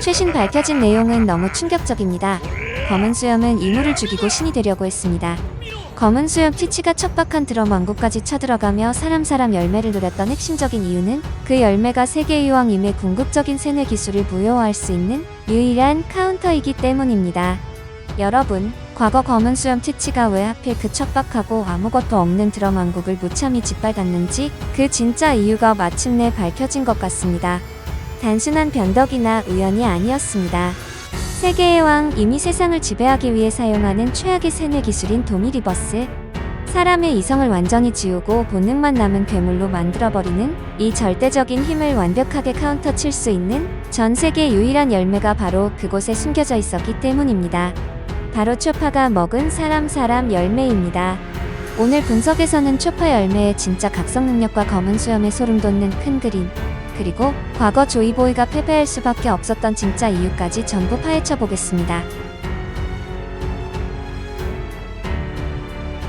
최신 밝혀진 내용은 너무 충격적입니다. 검은 수염은 이물을 죽이고 신이 되려고 했습니다. 검은 수염 티치가 척박한 드럼 왕국까지 쳐들어가며 사람 열매를 노렸던 핵심적인 이유는 그 열매가 세계 유황임의 궁극적인 세뇌 기술을 무효화할 수 있는 유일한 카운터이기 때문입니다. 여러분, 과거 검은 수염 티치가 왜 하필 그 척박하고 아무것도 없는 드럼 왕국을 무참히 짓밟았는지 그 진짜 이유가 마침내 밝혀진 것 같습니다. 단순한 변덕이나 우연이 아니었습니다. 세계의 왕, 이미 세상을 지배하기 위해 사용하는 최악의 세뇌 기술인 도미리버스. 사람의 이성을 완전히 지우고 본능만 남은 괴물로 만들어버리는 이 절대적인 힘을 완벽하게 카운터 칠 수 있는 전 세계 유일한 열매가 바로 그곳에 숨겨져 있었기 때문입니다. 바로 초파가 먹은 사람 열매입니다. 오늘 분석에서는 초파 열매의 진짜 각성 능력과 검은 수염의 소름 돋는 큰 그림, 그리고 과거 조이보이가 패배할 수밖에 없었던 진짜 이유까지 전부 파헤쳐 보겠습니다.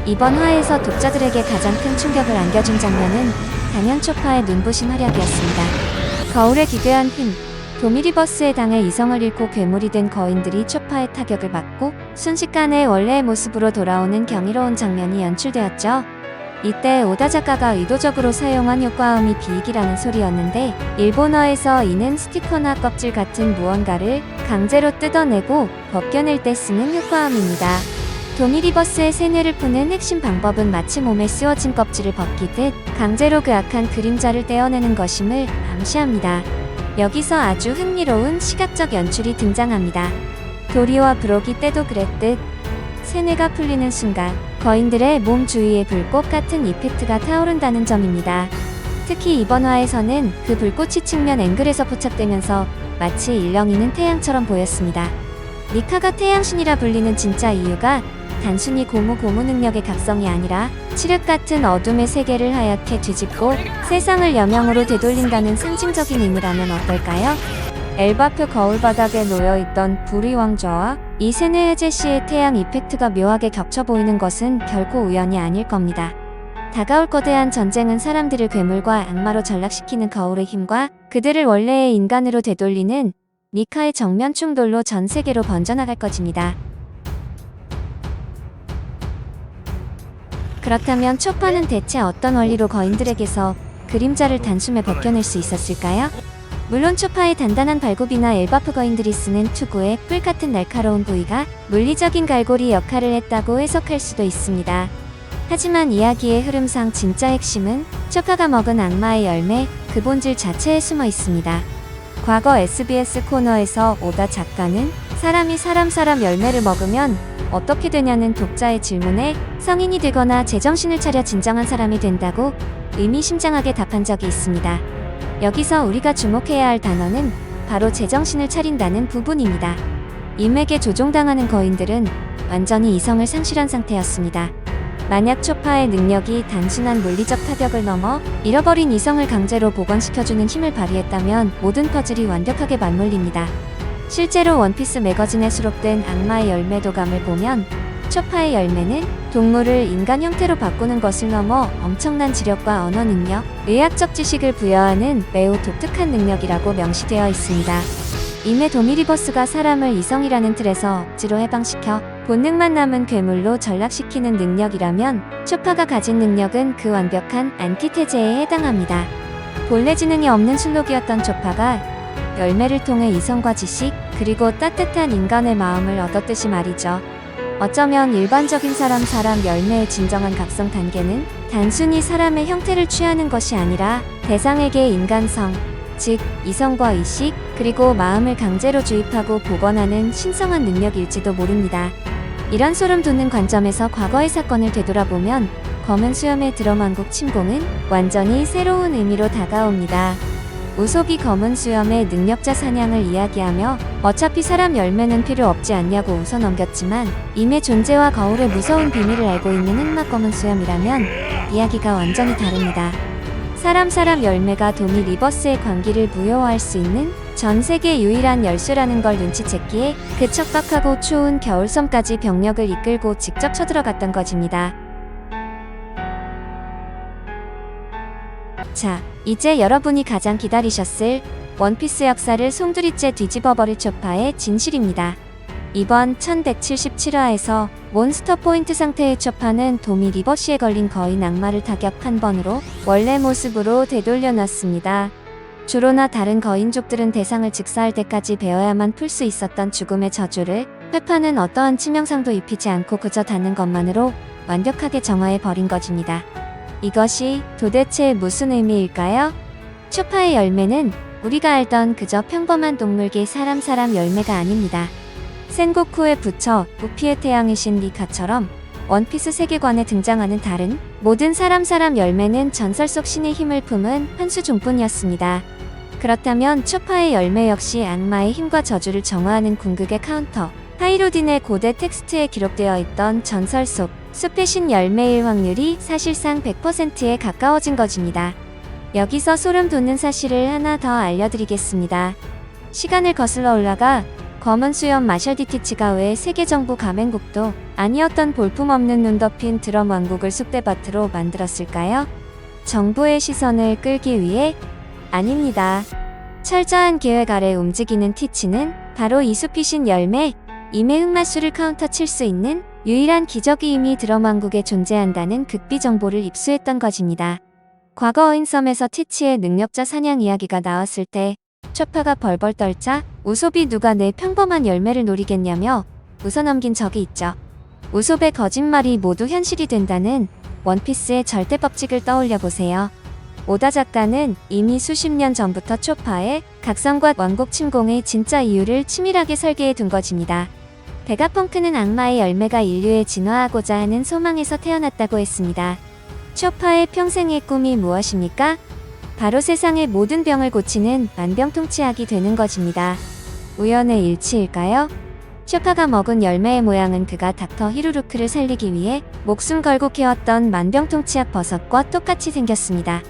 이번 화에서 독자들에게 가장 큰 충격을 안겨준 장면은 단연 초파의 눈부신 활약이었습니다. 거울에 기괴한 힘, 도미리버스에 당해 이성을 잃고 괴물이 된 거인들이 초파의 타격을 받고 순식간에 원래의 모습으로 돌아오는 경이로운 장면이 연출되었죠. 이때 오다 작가가 의도적으로 사용한 효과음이 비익이라는 소리였는데 일본어에서 이는 스티커나 껍질 같은 무언가를 강제로 뜯어내고 벗겨낼 때 쓰는 효과음입니다. 도미리버스의 세뇌를 푸는 핵심 방법은 마치 몸에 씌워진 껍질을 벗기듯 강제로 그 악한 그림자를 떼어내는 것임을 암시합니다. 여기서 아주 흥미로운 시각적 연출이 등장합니다. 도리와 브록이 때도 그랬듯 세뇌가 풀리는 순간 거인들의 몸 주위에 불꽃 같은 이펙트가 타오른다는 점입니다. 특히 이번 화에서는 그 불꽃이 측면 앵글에서 포착되면서 마치 일렁이는 태양처럼 보였습니다. 니카가 태양신이라 불리는 진짜 이유가 단순히 고무 능력의 각성이 아니라 칠흑 같은 어둠의 세계를 하얗게 뒤집고 세상을 여명으로 되돌린다는 상징적인 의미라면 어떨까요? 엘바프 거울 바닥에 놓여있던 불의 왕좌와 이 세뇌 해제 시의 태양 이펙트가 묘하게 겹쳐 보이는 것은 결코 우연이 아닐 겁니다. 다가올 거대한 전쟁은 사람들을 괴물과 악마로 전락시키는 거울의 힘과 그들을 원래의 인간으로 되돌리는 니카의 정면 충돌로 전 세계로 번져나갈 것입니다. 그렇다면 초파는 대체 어떤 원리로 거인들에게서 그림자를 단숨에 벗겨낼 수 있었을까요? 물론 초파의 단단한 발굽이나 엘바프 거인들이 쓰는 투구의 뿔같은 날카로운 부위가 물리적인 갈고리 역할을 했다고 해석할 수도 있습니다. 하지만 이야기의 흐름상 진짜 핵심은 초파가 먹은 악마의 열매, 그 본질 자체에 숨어 있습니다. 과거 SBS 코너에서 오다 작가는 사람이 사람 열매를 먹으면 어떻게 되냐는 독자의 질문에 성인이 되거나 제정신을 차려 진정한 사람이 된다고 의미심장하게 답한 적이 있습니다. 여기서 우리가 주목해야 할 단어는 바로 제정신을 차린다는 부분입니다. 임에게 조종당하는 거인들은 완전히 이성을 상실한 상태였습니다. 만약 초파의 능력이 단순한 물리적 타격을 넘어 잃어버린 이성을 강제로 복원시켜주는 힘을 발휘했다면 모든 퍼즐이 완벽하게 맞물립니다. 실제로 원피스 매거진에 수록된 악마의 열매 도감을 보면 초파의 열매는 동물을 인간 형태로 바꾸는 것을 넘어 엄청난 지력과 언어 능력, 의학적 지식을 부여하는 매우 독특한 능력이라고 명시되어 있습니다. 이메 도미리버스가 사람을 이성이라는 틀에서 억지로 해방시켜 본능만 남은 괴물로 전락시키는 능력이라면 초파가 가진 능력은 그 완벽한 안티테제에 해당합니다. 본래 지능이 없는 순록이었던 초파가 열매를 통해 이성과 지식, 그리고 따뜻한 인간의 마음을 얻었듯이 말이죠. 어쩌면 일반적인 사람 열매의 진정한 각성 단계는 단순히 사람의 형태를 취하는 것이 아니라 대상에게 인간성, 즉 이성과 의식, 그리고 마음을 강제로 주입하고 복원하는 신성한 능력일지도 모릅니다. 이런 소름 돋는 관점에서 과거의 사건을 되돌아보면 검은 수염의 드럼 왕국 침공은 완전히 새로운 의미로 다가옵니다. 우소비 검은 수염의 능력자 사냥을 이야기하며 어차피 사람 열매는 필요 없지 않냐고 웃어넘겼지만 임의 존재와 거울의 무서운 비밀을 알고 있는 흑막 검은 수염이라면 이야기가 완전히 다릅니다. 사람 열매가 도미리버스의 광기를 무효화할 수 있는 전 세계 유일한 열쇠라는 걸 눈치챘기에 그 척박하고 추운 겨울섬까지 병력을 이끌고 직접 쳐들어갔던 것입니다. 자, 이제 여러분이 가장 기다리셨을 원피스 역사를 송두리째 뒤집어버릴 초파의 진실입니다. 이번 1177화에서 몬스터 포인트 상태의 초파는 도미 리버시에 걸린 거인 악마를 타격 한 번으로 원래 모습으로 되돌려놨습니다. 주로나 다른 거인족들은 대상을 직사할 때까지 베어야만 풀 수 있었던 죽음의 저주를 회파는 어떠한 치명상도 입히지 않고 그저 닿는 것만으로 완벽하게 정화해버린 것입니다. 이것이 도대체 무슨 의미일까요? 초파의 열매는 우리가 알던 그저 평범한 동물계 사람 열매가 아닙니다. 센고쿠의 부처 루피의 태양이신 니카처럼 원피스 세계관에 등장하는 다른 모든 사람 열매는 전설 속 신의 힘을 품은 환수종뿐이었습니다. 그렇다면 초파의 열매 역시 악마의 힘과 저주를 정화하는 궁극의 카운터, 하이로딘의 고대 텍스트에 기록되어 있던 전설 속 숲의 신 열매일 확률이 사실상 100%에 가까워진 것입니다. 여기서 소름 돋는 사실을 하나 더 알려드리겠습니다. 시간을 거슬러 올라가 검은 수염 마셜 디티치가 왜 세계정부 가맹국도 아니었던 볼품없는 눈 덮인 드럼 왕국을 쑥대밭으로 만들었을까요? 정부의 시선을 끌기 위해? 아닙니다. 철저한 계획 아래 움직이는 티치는 바로 이 숲이 신 열매, 임의 흑마술을 카운터 칠 수 있는 유일한 기적이 이미 드럼 왕국에 존재한다는 극비 정보를 입수했던 것입니다. 과거 어인섬에서 티치의 능력자 사냥 이야기가 나왔을 때 초파가 벌벌 떨자 우솝이 누가 내 평범한 열매를 노리겠냐며 웃어넘긴 적이 있죠. 우솝의 거짓말이 모두 현실이 된다는 원피스의 절대 법칙을 떠올려 보세요. 오다 작가는 이미 수십 년 전부터 초파의 각성과 왕국 침공의 진짜 이유를 치밀하게 설계해 둔 것입니다. 베가펑크는 악마의 열매가 인류에 진화하고자 하는 소망에서 태어났다고 했습니다. 초파의 평생의 꿈이 무엇입니까? 바로 세상의 모든 병을 고치는 만병통치약이 되는 것입니다. 우연의 일치일까요? 초파가 먹은 열매의 모양은 그가 닥터 히루루크를 살리기 위해 목숨 걸고 캐왔던 만병통치약 버섯과 똑같이 생겼습니다.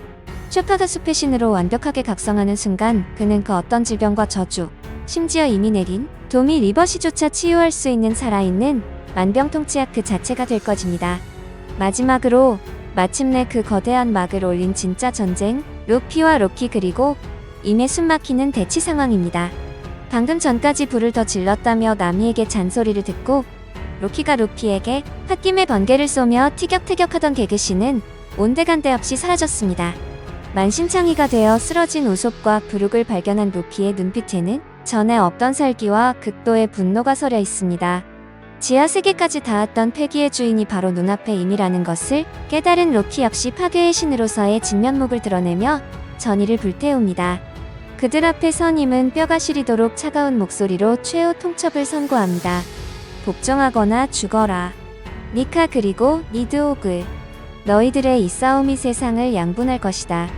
초파가 숲의 신으로 완벽하게 각성하는 순간 그는 그 어떤 질병과 저주, 심지어 이미 내린 도미 리버시조차 치유할 수 있는 살아있는 만병통치약 그 자체가 될 것입니다. 마지막으로 마침내 그 거대한 막을 올린 진짜 전쟁, 루피와 로키 그리고 임의 숨막히는 대치 상황입니다. 방금 전까지 불을 더 질렀다며 나미에게 잔소리를 듣고 로키가 루피에게 홧김에 번개를 쏘며 티격태격하던 개그신은 온데간데 없이 사라졌습니다. 만신창이가 되어 쓰러진 우솝과 부룩을 발견한 루피의 눈빛에는 전에 없던 살기와 극도의 분노가 서려 있습니다. 지하 세계까지 닿았던 폐기의 주인이 바로 눈앞에 임이라는 것을 깨달은 로키 역시 파괴의 신으로서의 진면목을 드러내며 전의를 불태웁니다. 그들 앞에 선 임은 뼈가 시리도록 차가운 목소리로 최후 통첩을 선고합니다. 복종하거나 죽어라. 니카 그리고 니드오글. 너희들의 이 싸움이 세상을 양분할 것이다.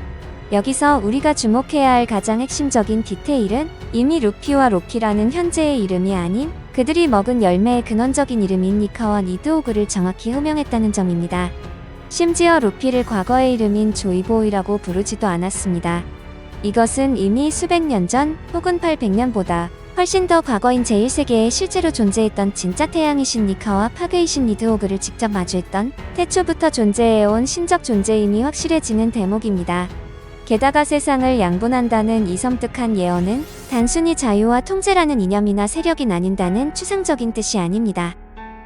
여기서 우리가 주목해야 할 가장 핵심적인 디테일은 이미 루피와 로키라는 현재의 이름이 아닌 그들이 먹은 열매의 근원적인 이름인 니카와 니드오그를 정확히 호명했다는 점입니다. 심지어 루피를 과거의 이름인 조이보이라고 부르지도 않았습니다. 이것은 이미 수백 년 전 혹은 800년보다 훨씬 더 과거인 제1세계에 실제로 존재했던 진짜 태양이신 니카와 파괴이신 니드오그를 직접 마주했던 태초부터 존재해온 신적 존재임이 확실해지는 대목입니다. 게다가 세상을 양분한다는 이 섬뜩한 예언은 단순히 자유와 통제라는 이념이나 세력이 나뉜다는 추상적인 뜻이 아닙니다.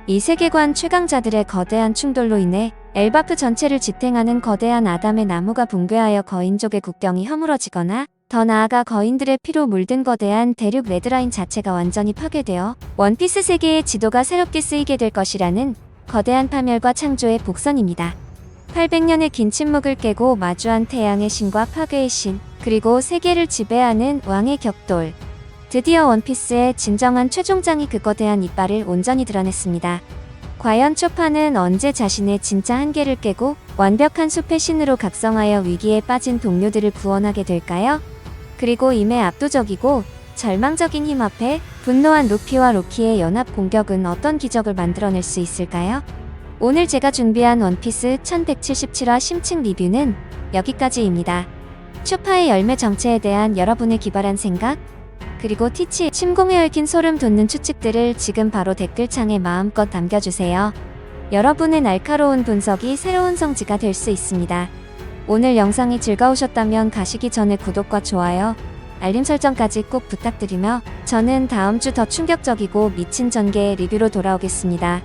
이 세계관 최강자들의 거대한 충돌로 인해 엘바프 전체를 지탱하는 거대한 아담의 나무가 붕괴하여 거인족의 국경이 허물어지거나 더 나아가 거인들의 피로 물든 거대한 대륙 레드라인 자체가 완전히 파괴되어 원피스 세계의 지도가 새롭게 쓰이게 될 것이라는 거대한 파멸과 창조의 복선입니다. 800년의 긴 침묵을 깨고 마주한 태양의 신과 파괴의 신, 그리고 세계를 지배하는 왕의 격돌. 드디어 원피스의 진정한 최종장이 그 거대한 이빨을 온전히 드러냈습니다. 과연 초파는 언제 자신의 진짜 한계를 깨고 완벽한 숲의 신으로 각성하여 위기에 빠진 동료들을 구원하게 될까요? 그리고 임의 압도적이고 절망적인 힘 앞에 분노한 루피와 로키의 연합 공격은 어떤 기적을 만들어낼 수 있을까요? 오늘 제가 준비한 원피스 1177화 심층 리뷰는 여기까지입니다. 초파의 열매 정체에 대한 여러분의 기발한 생각, 그리고 티치의 침공에 얽힌 소름 돋는 추측들을 지금 바로 댓글창에 마음껏 남겨주세요. 여러분의 날카로운 분석이 새로운 성지가 될 수 있습니다. 오늘 영상이 즐거우셨다면 가시기 전에 구독과 좋아요, 알림 설정까지 꼭 부탁드리며 저는 다음 주 더 충격적이고 미친 전개 리뷰로 돌아오겠습니다.